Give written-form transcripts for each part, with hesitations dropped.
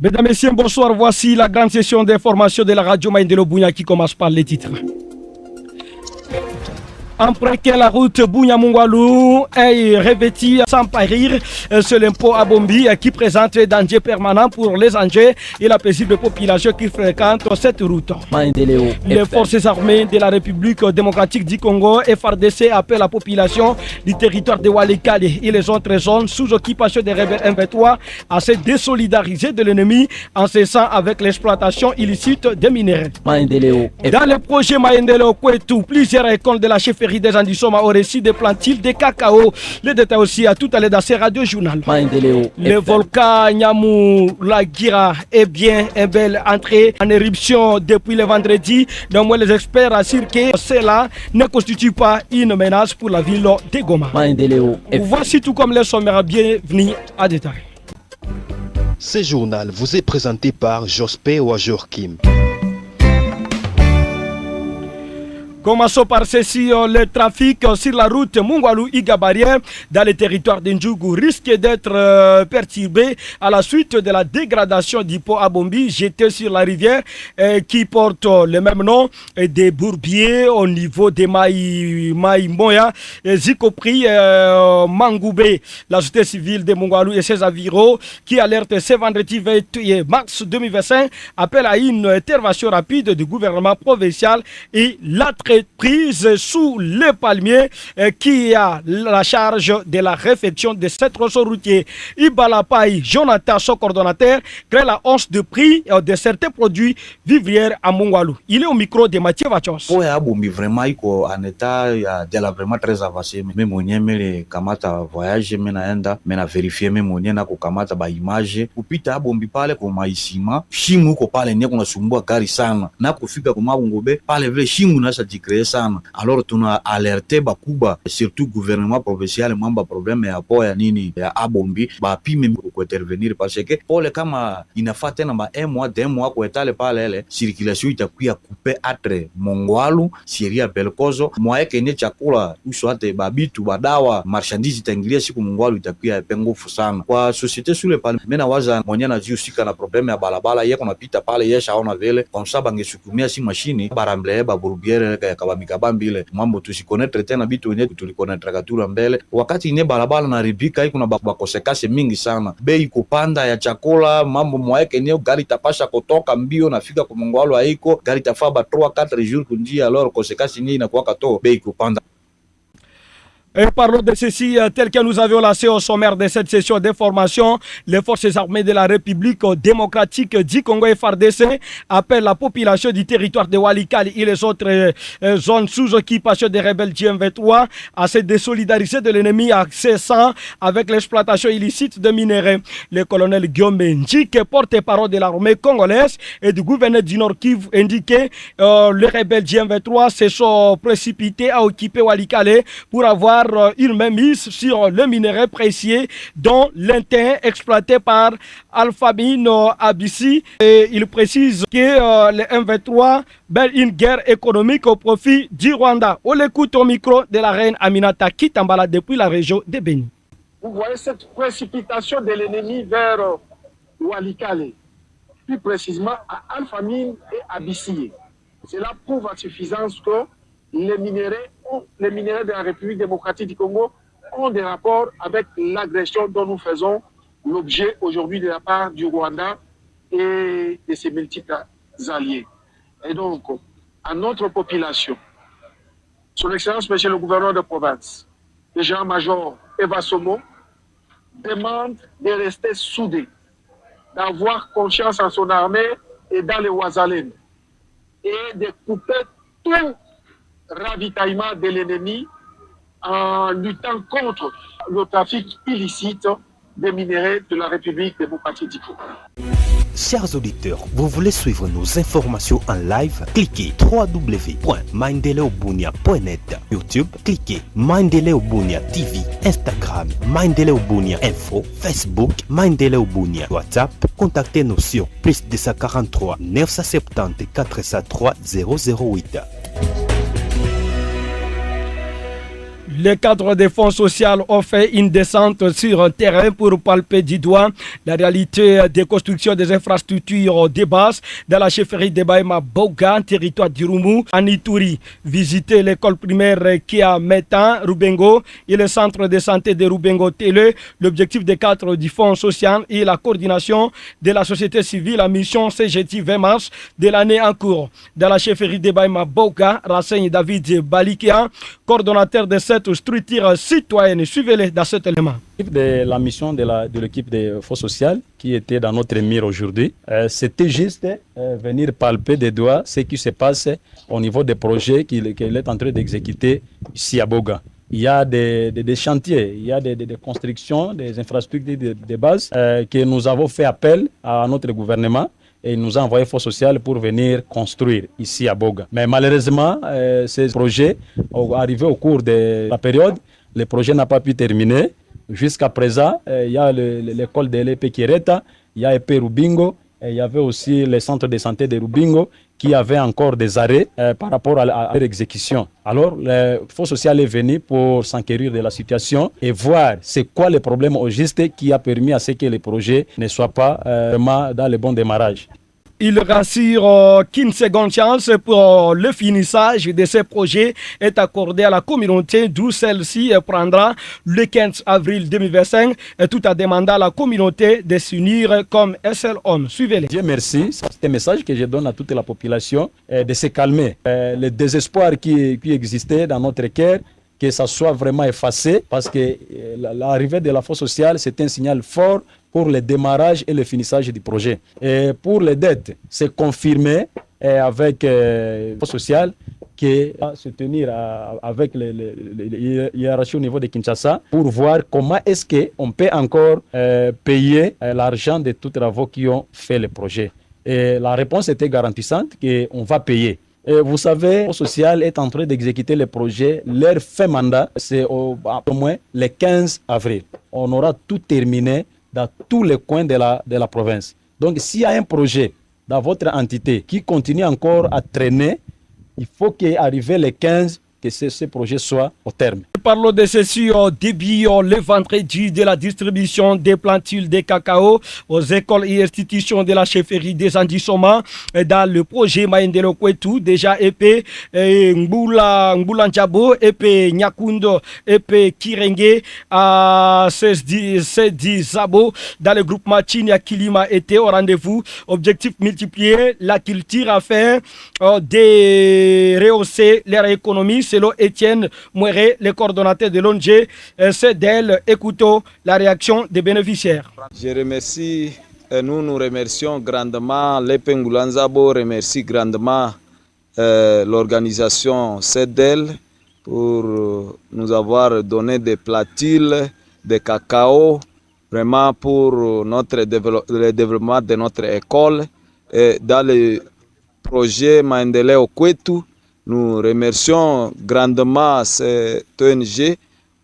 Mesdames, Messieurs, bonsoir. Voici la grande session d'information de la radio Maïndelo Bounia qui commence par les titres. Emprunter la route Bounia-Mungwalu est revêtie sans parir sur l'impôt à Bombi qui présente un danger permanent pour les Angers et la paisible population qui fréquente cette route. Les forces armées de la République démocratique du Congo, FARDC, appellent la population du territoire de Walikale et les autres zones sous occupation des rebelles M23 à se désolidariser de l'ennemi en cessant avec l'exploitation illicite des minéraux. Dans le projet Maïndelo Kwetu, plusieurs écoles de la chefferie des Andissoma au récit des plantiles de cacao. Les détails aussi à tout à l'heure dans ces radio journal. Le volcan Nyamulagira est bien et belle entrée en éruption depuis le vendredi. Donc les experts assurent que cela ne constitue pas une menace pour la ville de Goma. Voici tout comme les sommaires. Bienvenue à détail. Ce journal vous est présenté par Jospé Ouajorkim. Commençons par ceci, le trafic sur la route Mungwalu-Igabarien dans le territoire d'Ndjougou risque d'être perturbé à la suite de la dégradation du pont à Bombi jeté sur la rivière qui porte le même nom des bourbiers au niveau des Maïmoya, Zikopri, Mangoubé. La société civile de Mungwalu et ses aviraux qui alerte ce vendredi 21 mars 2025 appelle à une intervention rapide du gouvernement provincial et l'entreprise sous le palmier qui a la charge de la réfection de cette réseau routier. Ibalapai, Jonathan, son coordonnateur, crée la hausse de prix de certains produits vivrières à Mungwalu. Il est au micro de Mathieu Vachos. Oui, Bombi vraiment en état de la vraiment très avancé. Même on y kamata voyage, mais na vérifier même on y na ko kamata ba image. Upita Bombi pale ko maisima, shimu ko pale ne ko nasumbua gari sana. Na kufika ko mabungobe pale vile shimu na créer sana. Alors tuna alerté bakuba surtout gouvernement provincial mamba problème ya poya nini ya Abombi ba pime ko intervenir parce que pole kama inafaa tena ba 1 mois 2 mois ko etale pale ile circulation itakuwa couper entre Mongwalu Siria Belkozo moya kenye chakula uswate babitu badawa marchandise itaingilia siku Mongwalu itakuwa pengofu sana kwa société sule pale mena waza mwenye na jihusika na problème ya balabala yeko napita pale yesha ona vile comme ça bangesukumia si machine baramble ba burbiere kabamikabambile mambo tusikonetre tena bitu wenye tulikonetre katura mbele wakati ine barabara na ribika iko na bakosekase mingi sana bei kupanda ya chakula mambo mwaeke ne gari tapasha kutoka mbio nafika kwa Mongwalu haiko gari tafaa ba 3-4 jours kunjia alors kosekase ni inakuwa kato bei kupanda. Et parlons de ceci, tel que nous avions lancé au sommaire de cette session d'information, les forces armées de la République démocratique du Congo FARDC appellent la population du territoire de Walikale et les autres zones sous occupation des rebelles GM23 à se désolidariser de l'ennemi accessant avec l'exploitation illicite de minéraux. Le colonel Guillaume Ndjike, porte-parole de l'armée congolaise et du gouverneur du Nord Kivu, indiquait les rebelles GM23 se sont précipités à occuper Walikale pour avoir une mainmise sur le minerai précieux dont l'intérêt exploité par Alphamine Abissi. Et il précise que le M23 mène une guerre économique au profit du Rwanda. On l'écoute au micro de la reine Aminata Kitambala depuis la région de Béni. Vous voyez cette précipitation de l'ennemi vers Walikale, plus précisément à Alphamine et Abissi. Cela prouve à suffisance que les minéraux de la République démocratique du Congo ont des rapports avec l'agression dont nous faisons l'objet aujourd'hui de la part du Rwanda et de ses multiples alliés. Et donc, à notre population, son Excellence, Monsieur le gouverneur de province, le général-major Eva Somo, demande de rester soudé, d'avoir confiance en son armée et dans les Ouazalènes, et de couper tout ravitaillement de l'ennemi en luttant contre le trafic illicite des minéraux de la République démocratique du Congo. Chers auditeurs, vous voulez suivre nos informations en live? Cliquez www.mindeleobunia.net. YouTube, cliquez Mindeleobunia TV. Instagram, Mindeleobunia Info. Facebook, Mindeleobunia. WhatsApp, contactez-nous sur +243 970 403 008. Les cadres des fonds sociaux ont fait une descente sur un terrain pour palper du doigt la réalité des constructions des infrastructures de base dans la chefferie de Baïma Boga, territoire d'Irumu, en Ituri. Visiter l'école primaire Kia Metan, Rubengo, et le centre de santé de Rubengo Tele. L'objectif des cadres du fonds social et la coordination de la société civile en mission CGT 20 mars de l'année en cours. Dans la chefferie de Baïma Boga, renseigne David Balikia, coordonnateur de cette structure citoyenne. Suivez-les dans cet élément. De la mission de l'équipe des forces sociales qui était dans notre mire aujourd'hui, c'était juste venir palper des doigts ce qui se passe au niveau des projets qu'il est en train d'exécuter ici à Boga. Il y a des chantiers, il y a des constructions, des infrastructures de base que nous avons fait appel à notre gouvernement et il nous a envoyé Force sociale pour venir construire ici à Boga. Mais malheureusement, ces projets, arrivés au cours de la période, le projet n'a pas pu terminer. Jusqu'à présent, il y a l'école de l'EP Kireta, il y a EP Rubingo, et il y avait aussi le centre de santé de Rubingo qui avait encore des arrêts par rapport à leur exécution. Alors, le Fonds social est venu pour s'enquérir de la situation et voir c'est quoi le problème au juste qui a permis à ce que les projets ne soient pas vraiment dans le bon démarrage. Il rassure qu'une seconde chance pour le finissage de ces projets est accordée à la communauté, d'où celle-ci prendra le 15 avril 2025, tout en demandant à la communauté de s'unir comme un seul homme. Suivez-les. Dieu merci, c'est un message que je donne à toute la population de se calmer. Le désespoir qui existait dans notre cœur, que ça soit vraiment effacé, parce que l'arrivée de la force sociale, c'est un signal fort pour le démarrage et le finissage du projet. Et pour les dettes, c'est confirmé avec la force sociale qui va se tenir avec les hiérarchies au niveau de Kinshasa pour voir comment est-ce qu'on peut encore payer l'argent de tous les travaux qui ont fait le projet. Et la réponse était garantissante qu'on va payer. Et vous savez, le social est en train d'exécuter le projet. Leur fin mandat, c'est au moins le 15 avril. On aura tout terminé dans tous les coins de la province. Donc, s'il y a un projet dans votre entité qui continue encore à traîner, il faut qu'arrive le 15, que ce projet soit au terme. Parlons de ceci au début le vendredi de la distribution des plantules de cacao aux écoles et institutions de la chefferie des Andissoma dans le projet Maendelo Kwetu, déjà épée Mbula Njabo, épée Nyakundo, épée Kirenge à 16 Zabo dans le groupe Machini Kilima était au rendez-vous. Objectif multiplier la culture afin de rehausser leur économie selon Étienne Mouéré, le coordonnateur de l'ONG. C'est d'elle, écoutons la réaction des bénéficiaires. Je remercie, nous remercions grandement l'Epengulanzabo, remercie grandement l'organisation CEDEL pour nous avoir donné des platiles de cacao, vraiment pour le développement de notre école. Et dans le projet Maendeleo Kwetu, nous remercions grandement cette ONG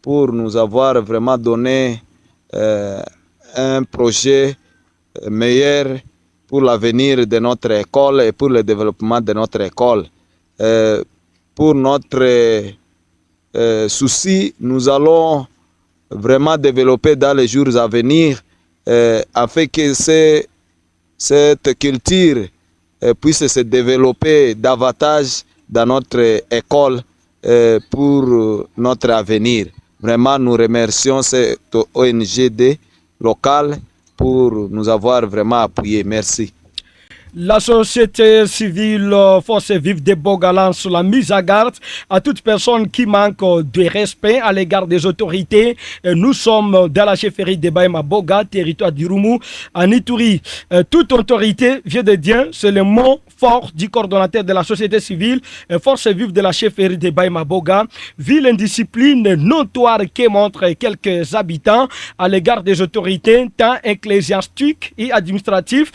pour nous avoir vraiment donné un projet meilleur pour l'avenir de notre école et pour le développement de notre école. Pour notre souci, nous allons vraiment développer dans les jours à venir afin que cette culture puisse se développer davantage dans notre école pour notre avenir. Vraiment, nous remercions cette ONG locale pour nous avoir vraiment appuyés. Merci. La société civile Force vive de Boga lance la mise à garde à toute personne qui manque de respect à l'égard des autorités. Nous sommes dans la chefferie de Baïma Boga, territoire d'Irumu, en Ituri. Toute autorité vient de Dieu, c'est le mot fort du coordonnateur de la société civile Force vive de la chefferie de Baïma Boga. Vu l'indiscipline notoire que montrent quelques habitants à l'égard des autorités, tant ecclésiastiques et administratives,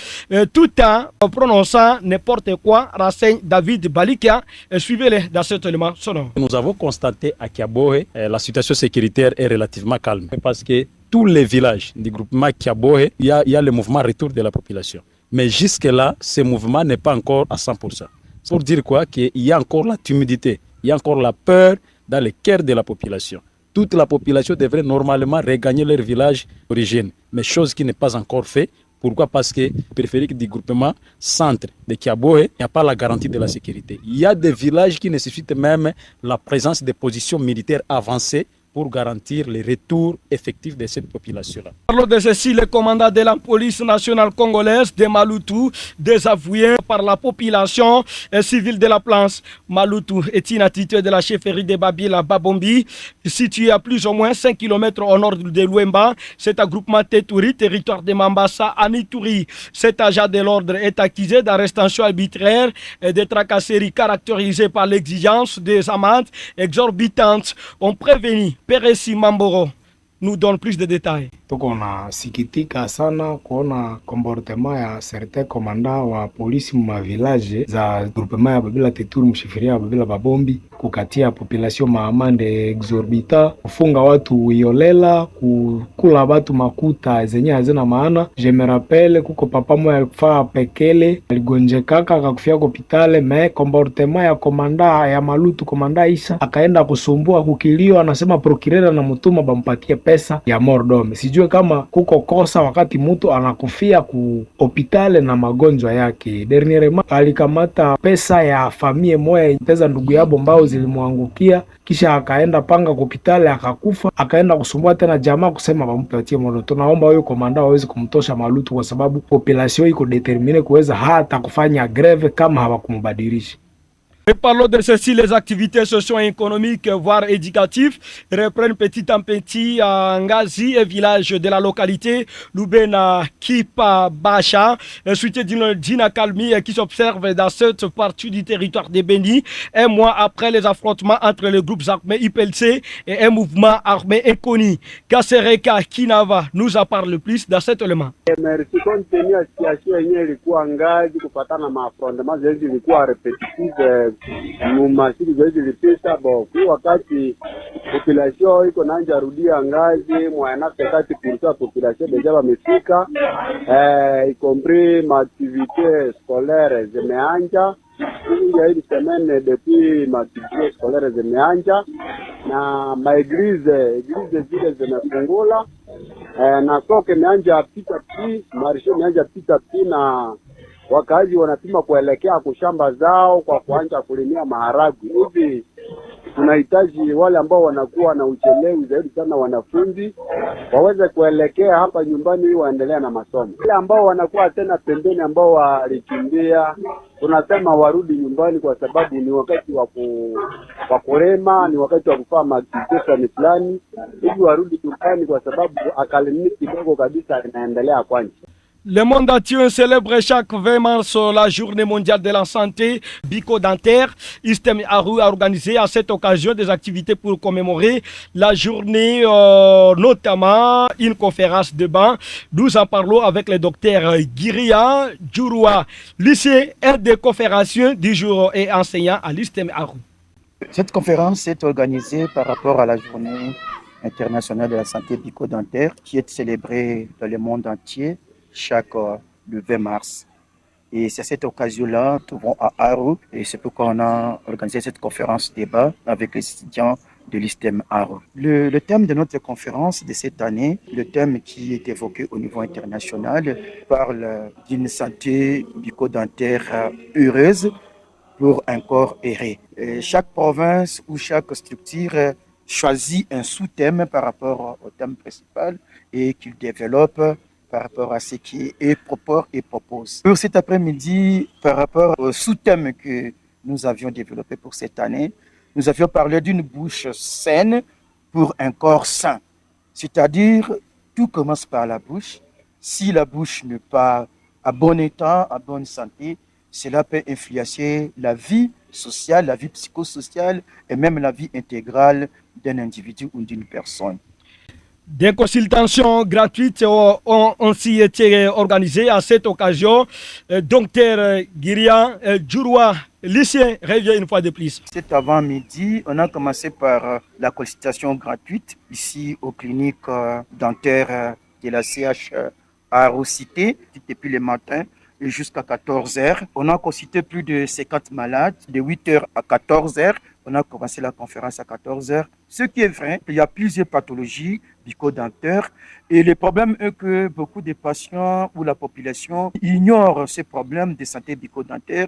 tout en prononçant n'importe quoi, renseigne David Balikia. Suivez-les dans cet élément sonore. Nous avons constaté à Kiabohe, la situation sécuritaire est relativement calme parce que tous les villages du groupement Kiabohe, il y a le mouvement retour de la population. Mais jusque-là, ce mouvement n'est pas encore à 100%. Pour dire quoi? Qu'il y a encore la timidité, il y a encore la peur dans le cœur de la population. toute la population devrait normalement regagner leur village d'origine. Mais chose qui n'est pas encore faite. Pourquoi? Parce que le périphérique du groupement centre de Kiaboe, il n'y a pas la garantie de la sécurité. Il y a des villages qui nécessitent même la présence de positions militaires avancées pour garantir le retour effectif de cette population-là. Parlons de ceci, le commandant de la police nationale congolaise de Malutu, désavoué par la population civile de la place. Malutu est une attitude de la chefferie de Babila Babombi, située à plus ou moins 5 km au nord de Luemba. Cet groupement Tétouri, territoire de Mambasa, à Nitouri. Cet agent de l'ordre est accusé d'arrestation arbitraire et de tracasseries caractérisées par l'exigence des amendes exorbitantes. On prévenit Peresi Mamboro nous donne plus de détails. Tuko nasikitika sana kuona comportement ya certain komanda wa polisi mu village za groupement ya Babila Teturi mshifiria ya Babila Babombi, kukatia population maamande exorbita, kufunga watu iolela, kukula watu makuta zenye hazina maana. Je me rappelle kuko papa moya alikufa pekele, aligonjekaka akakufia hospitali, me comportement ya komanda ya Malutu, komanda Isa akaenda kusumbua kukilio, anasema procureur na mutuma bampatie pesa ya mordome. Sijue kama kuko kosa wakati mtu anakufia ku hospitali na magonjwa yake. Dernièrement alikamata pesa ya famille moya, pesa ndugu yabo mbao zilimwangukia, kisha akaenda panga hospitali akakufa, akaenda kusumbua tena jamaa kusema bampatie mordome. Tunaomba huyo komanda waweze kumtosha Malutu kwa sababu population iko determine kuweza hata kufanya greve kama hawakumbadilisha. Et parlons de ceci, les activités socio-économiques, voire éducatives, reprennent petit à petit à Ngazi, un village de la localité, Lubena Kipa Bacha, suite d'une calmie qui s'observe dans cette partie du territoire de Beni, un mois après les affrontements entre les groupes armés IPLC et un mouvement armé inconnu. Kasereka Kinava nous en parle plus dans cet élément. Merci. Compte tenu ya situation yenyewe ilikuwa Ngazi kupatana na affrontement zaidi ilikuwa repetitive mumasiku zaidi lipisa kwa wakati population iko nanja rudia Ngazi mwana kati kursa population deja wamefika y compris ma activité scolaire zimeanja hii semaine depuis ma activité scolaire zimeanja na maeglize zile zimefungula na soke meanja pita marisho meanja pita na wakazi wanapima kuelekea kushamba zao kwa kuanza kulimia maharagwe. Hivi tunahitaji wale ambao wanakuwa na uchelewi zaidi sana wanafunzi waweze kuelekea hapa nyumbani ili waendelea na masomo. Wale ambao wanakuwa tena pembeni ambao walikimbia tunasema warudi nyumbani kwa sababu ni wakati wa kulema, ni wakati wa kufanya activity fulani ili warudi nyumbani kwa sababu akalimiki kidogo kabisa inaendelea kwanza. Le monde entier célèbre chaque 20 mars la journée mondiale de la santé bucco-dentaire. Istem Aru a organisé à cette occasion des activités pour commémorer la journée, notamment une conférence de banc. Nous en parlons avec le docteur Giria Djurua, lycée, un des conférenciers du jour et enseignant à l'Istem Aru. Cette conférence est organisée par rapport à la journée internationale de la santé bucco-dentaire qui est célébrée dans le monde entier chaque le 20 mars. Et c'est à cette occasion-là, nous trouvons à Aru, et c'est pourquoi on a organisé cette conférence débat avec les étudiants de l'ISTEM Aru. Le thème de notre conférence de cette année, le thème qui est évoqué au niveau international, parle d'une santé bucco-dentaire heureuse pour un corps erré. Et chaque province ou chaque structure choisit un sous-thème par rapport au thème principal et qu'il développe par rapport à ce qui est propose. Pour cet après-midi, par rapport au sous-thème que nous avions développé pour cette année, nous avions parlé d'une bouche saine pour un corps sain. C'est-à-dire, tout commence par la bouche. Si la bouche n'est pas à bon état, à bonne santé, cela peut influencer la vie sociale, la vie psychosociale et même la vie intégrale d'un individu ou d'une personne. Des consultations gratuites ont aussi été organisées à cette occasion. Docteur Giria Djurua, lycée, revient une fois de plus. Cet avant-midi, on a commencé par la consultation gratuite ici aux cliniques dentaires de la CH Aru-Cité depuis le matin jusqu'à 14h. On a consulté plus de 50 malades de 8h à 14h. On a commencé la conférence à 14h. Ce qui est vrai, il y a plusieurs pathologies bucco-dentaires et le problème est que beaucoup de patients ou la population ignore ces problèmes de santé bucco-dentaire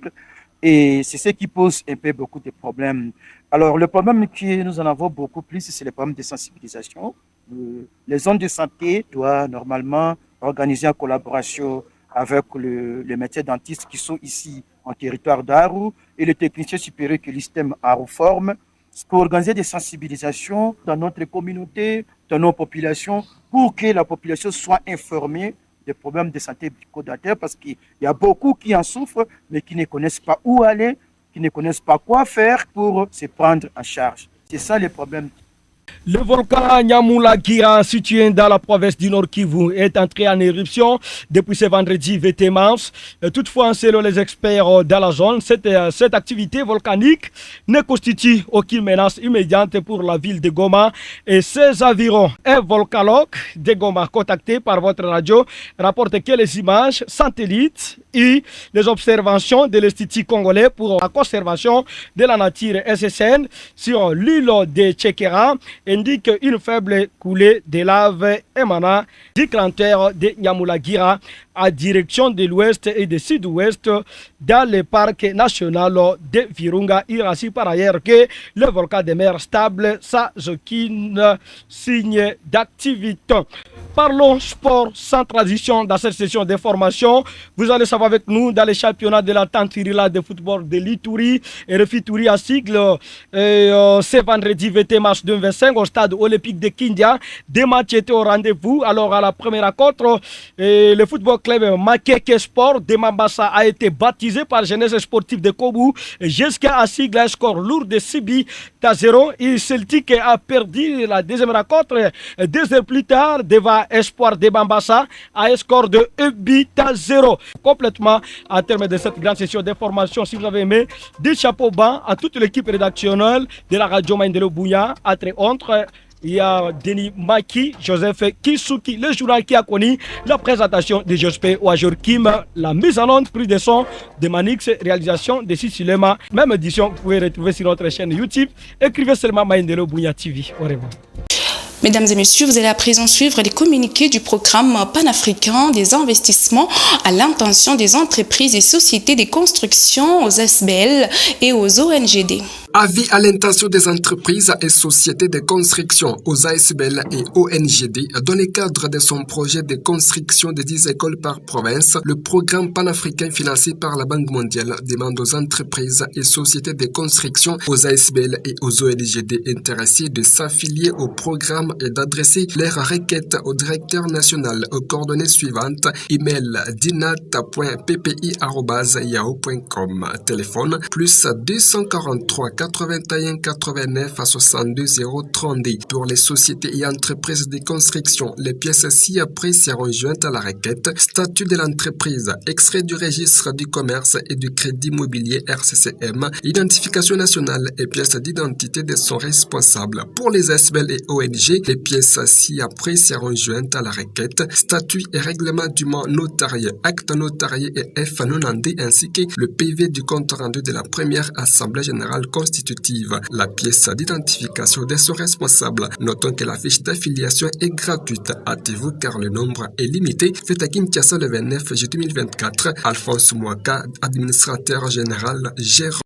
et c'est ce qui pose un peu beaucoup de problèmes. Alors le problème que nous en avons beaucoup plus, c'est le problème de sensibilisation. Les zones de santé doivent normalement organiser en collaboration avec les médecins dentistes qui sont ici en territoire d'Aru et les techniciens supérieurs que l'ISTEM Aru forme pour organiser des sensibilisations dans notre communauté, dans nos populations, pour que la population soit informée des problèmes de santé bucco-dentaire parce qu'il y a beaucoup qui en souffrent mais qui ne connaissent pas où aller, qui ne connaissent pas quoi faire pour se prendre en charge. C'est ça le problème. Le volcan Nyamulagira, situé dans la province du Nord Kivu, est entré en éruption depuis ce vendredi 21 mars. Toutefois, selon les experts dans la zone, cette activité volcanique ne constitue aucune menace immédiate pour la ville de Goma et ses environs. Un volcanologue de Goma, contacté par votre radio, rapporte que les images satellites et les observations de l'Institut congolais pour la conservation de la nature SSN sur l'île de Tchekera indique une faible coulée de lave émanant du cratère de Nyamulagira à direction de l'ouest et du sud-ouest dans le parc national de Virunga. Il rassure par ailleurs que le volcan demeure stable sans aucun signe d'activité. Parlons sport sans transition dans cette session d'information. Vous allez savoir avec nous dans les championnats de la Tantirila de football de l'Ituri et Refituri à sigle ce vendredi 21 mars 2025 au stade olympique de Kindia. Des matchs étaient au rendez-vous. Alors à la première rencontre, le football club Makeke Sport de Mambasa a été baptisé par Jeunesse Sportive de Kobu jusqu'à un sigle un score lourd de 6-0. Et Celtic a perdu la deuxième rencontre 2 heures plus tard devant Espoir de Mambasa à un score de 1-0. Complètement à terme de cette grande session d'information. Si vous avez aimé, des chapeaux bas à toute l'équipe rédactionnelle de la radio Maïndelo Bouya. Entre autres, il y a Denis Maki, Joseph Kisuki, le journal qui a connu la présentation de Jospé Ouajor Kim, la mise en onde, prise de son de Manix, réalisation de Sissilema. Même édition, vous pouvez retrouver sur notre chaîne YouTube. Écrivez seulement Maïndelo Bouya TV. Au revoir. Mesdames et messieurs, vous allez à présent suivre les communiqués du programme panafricain des investissements à l'intention des entreprises et sociétés de construction aux SBL et aux ONGD. Avis à l'intention des entreprises et sociétés de construction aux ASBL et ONGD dans le cadre de son projet de construction de 10 écoles par province, le programme panafricain financé par la Banque mondiale demande aux entreprises et sociétés de construction aux ASBL et aux ONGD intéressés de s'affilier au programme et d'adresser leurs requêtes au directeur national aux coordonnées suivantes: email dinat.ppi@yahoo.com, téléphone plus 243 81 89 62 032. Pour les sociétés et entreprises de construction, les pièces ci-après seront jointes à la requête: statut de l'entreprise, extrait du registre du commerce et du crédit immobilier RCCM, identification nationale et pièce d'identité de son responsable. Pour les SBL et ONG, les pièces ci-après seront jointes à la requête: statut et règlement du notarié, acte notarié et F90 ainsi que le PV du compte rendu de la première assemblée générale constitutive, la pièce d'identification de son responsable. Notons que la fiche d'affiliation est gratuite. Hâtez-vous car le nombre est limité. Faites à Kinshasa le 29 juillet 2024. Alphonse Mouaka, administrateur général, gérant.